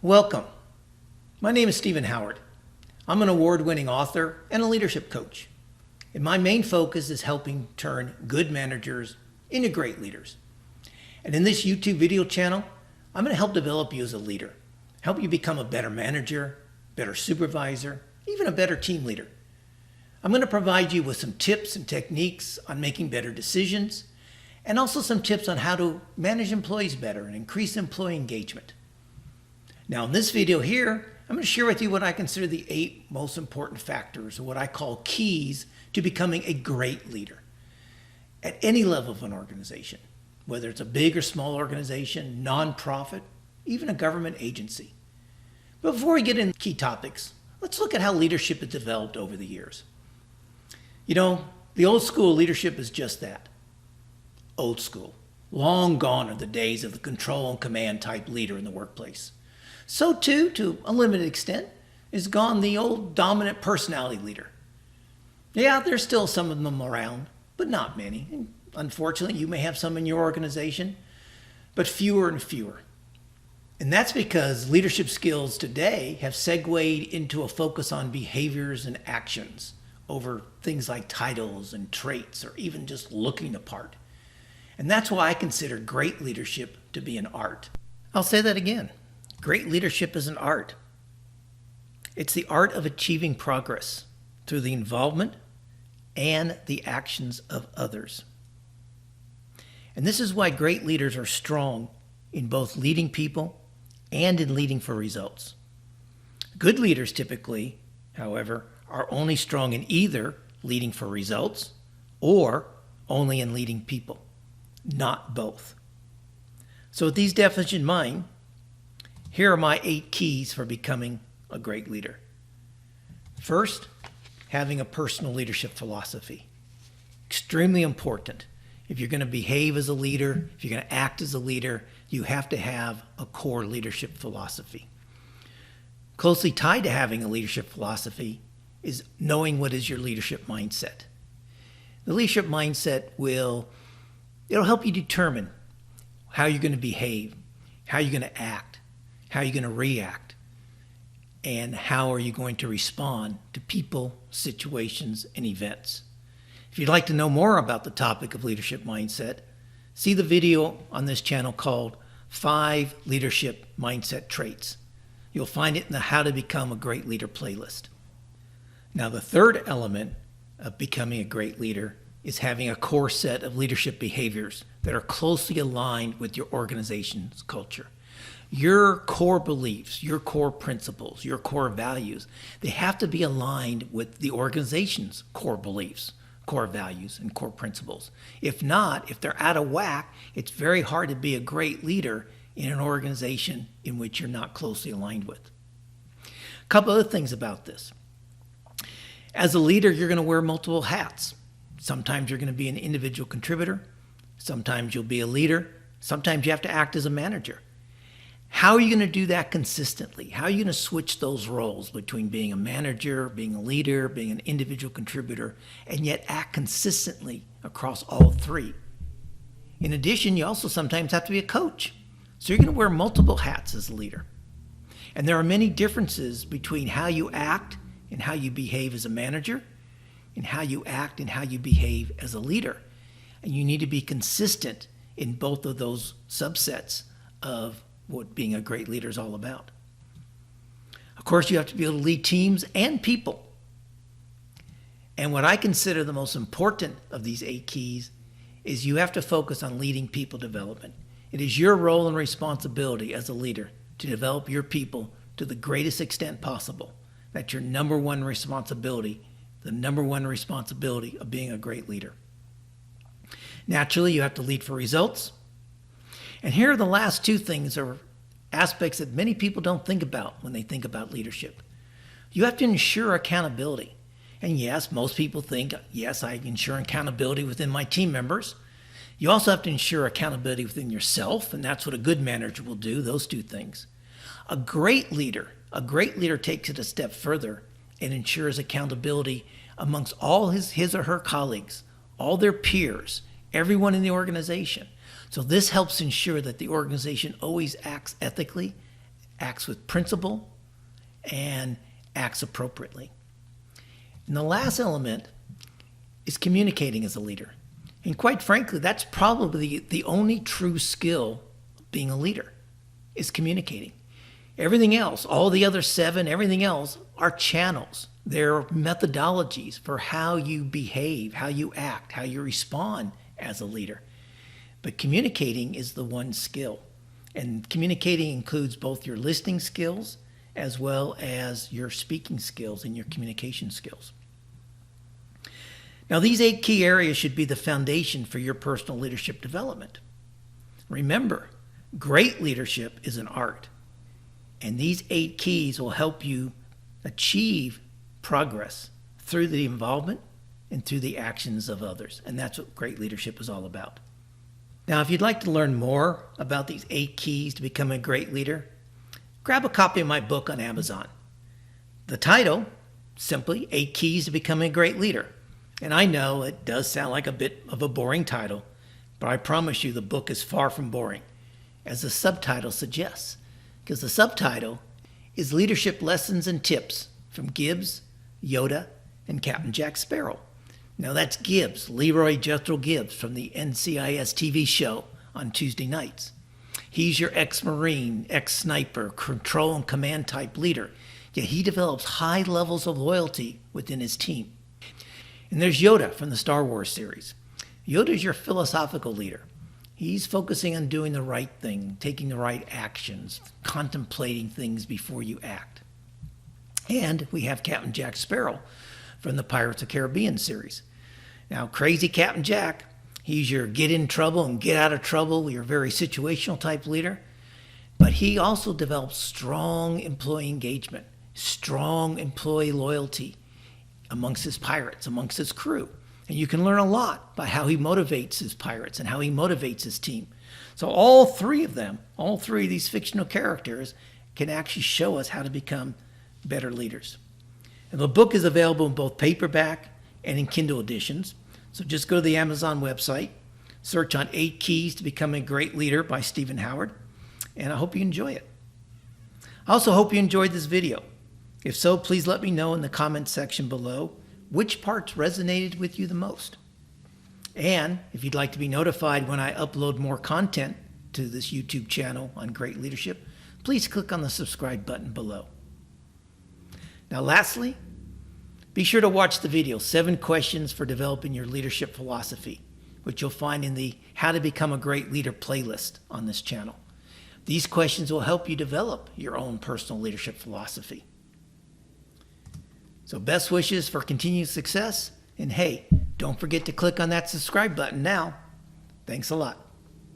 Welcome. My name is Stephen Howard. I'm an award-winning author and a leadership coach. And my main focus is helping turn good managers into great leaders. And in this YouTube video channel, I'm going to help develop you as a leader, help you become a better manager, better supervisor, even a better team leader. I'm going to provide you with some tips and techniques on making better decisions, and also some tips on how to manage employees better and increase employee engagement. Now in this video here, I'm going to share with you what I consider the 8 most important factors, or what I call keys to becoming a great leader at any level of an organization, whether it's a big or small organization, nonprofit, even a government agency. But before we get into key topics, let's look at how leadership has developed over the years. You know, the old school leadership is just that, old school. Long gone are the days of the control and command type leader in the workplace. So too, to a limited extent, is gone the old dominant personality leader. Yeah, there's still some of them around, but not many. And unfortunately, you may have some in your organization, but fewer and fewer. And that's because leadership skills today have segued into a focus on behaviors and actions over things like titles and traits, or even just looking the part. And that's why I consider great leadership to be an art. I'll say that again. Great leadership is an art. It's the art of achieving progress through the involvement and the actions of others. And this is why great leaders are strong in both leading people and in leading for results. Good leaders typically, however, are only strong in either leading for results or only in leading people, not both. So with these definitions in mind, here are my 8 keys for becoming a great leader. First, having a personal leadership philosophy. Extremely important. If you're going to behave as a leader, if you're going to act as a leader, you have to have a core leadership philosophy. Closely tied to having a leadership philosophy is knowing what is your leadership mindset. The leadership mindset it'll help you determine how you're going to behave, how you're going to act, how you're going to react, and how are you going to respond to people, situations, and events. If you'd like to know more about the topic of leadership mindset, see the video on this channel called 5 Leadership Mindset Traits. You'll find it in the How to Become a Great Leader playlist. Now, the third element of becoming a great leader is having a core set of leadership behaviors that are closely aligned with your organization's culture. Your core beliefs, your core principles, your core values, they have to be aligned with the organization's core beliefs, core values, and core principles. If not, if they're out of whack, it's very hard to be a great leader in an organization in which you're not closely aligned with. A couple other things about this. As a leader, you're going to wear multiple hats. Sometimes you're going to be an individual contributor. Sometimes you'll be a leader. Sometimes you have to act as a manager. How are you going to do that consistently? How are you going to switch those roles between being a manager, being a leader, being an individual contributor, and yet act consistently across all 3? In addition, you also sometimes have to be a coach. So you're going to wear multiple hats as a leader. And there are many differences between how you act and how you behave as a manager, and how you act and how you behave as a leader. And you need to be consistent in both of those subsets of what being a great leader is all about. Of course, you have to be able to lead teams and people. And what I consider the most important of these 8 keys is you have to focus on leading people development. It is your role and responsibility as a leader to develop your people to the greatest extent possible. That's your number one responsibility, the number one responsibility of being a great leader. Naturally, you have to lead for results. And here are the last 2 things, or aspects that many people don't think about when they think about leadership. You have to ensure accountability. And yes, most people think, yes, I ensure accountability within my team members. You also have to ensure accountability within yourself, and that's what a good manager will do, those 2 things. A great leader takes it a step further and ensures accountability amongst all his or her colleagues, all their peers, everyone in the organization. So this helps ensure that the organization always acts ethically, acts with principle, and acts appropriately. And the last element is communicating as a leader. And quite frankly, that's probably the only true skill of being a leader, is communicating. Everything else, all the other 7, everything else are channels. They're methodologies for how you behave, how you act, how you respond as a leader. But communicating is the one skill. And communicating includes both your listening skills as well as your speaking skills and your communication skills. Now, these 8 key areas should be the foundation for your personal leadership development. Remember, great leadership is an art. And these 8 keys will help you achieve progress through the involvement and through the actions of others. And that's what great leadership is all about. Now, if you'd like to learn more about these 8 keys to become a great leader, grab a copy of my book on Amazon. The title, simply 8 Keys to Becoming a Great Leader. And I know it does sound like a bit of a boring title, but I promise you the book is far from boring, as the subtitle suggests, because the subtitle is Leadership Lessons and Tips from Gibbs, Yoda, and Captain Jack Sparrow. Now that's Gibbs, Leroy Jethro Gibbs from the NCIS TV show on Tuesday nights. He's your ex-Marine, ex-sniper, control and command type leader, yet he develops high levels of loyalty within his team. And there's Yoda from the Star Wars series. Yoda's your philosophical leader. He's focusing on doing the right thing, taking the right actions, contemplating things before you act. And we have Captain Jack Sparrow from the Pirates of the Caribbean series. Now, crazy Captain Jack, he's your get in trouble and get out of trouble, your very situational type leader. But he also develops strong employee engagement, strong employee loyalty amongst his pirates, amongst his crew. And you can learn a lot by how he motivates his pirates and how he motivates his team. So all 3 of them, all 3 of these fictional characters can actually show us how to become better leaders. And the book is available in both paperback and in Kindle editions. So just go to the Amazon website, search on 8 Keys to Becoming a Great Leader by Stephen Howard, and I hope you enjoy it. I also hope you enjoyed this video. If so, please let me know in the comments section below which parts resonated with you the most. And if you'd like to be notified when I upload more content to this YouTube channel on great leadership, please click on the subscribe button below. Now lastly, be sure to watch the video, 7 Questions for Developing Your Leadership Philosophy, which you'll find in the How to Become a Great Leader playlist on this channel. These questions will help you develop your own personal leadership philosophy. So best wishes for continued success. And hey, don't forget to click on that subscribe button now. Thanks a lot.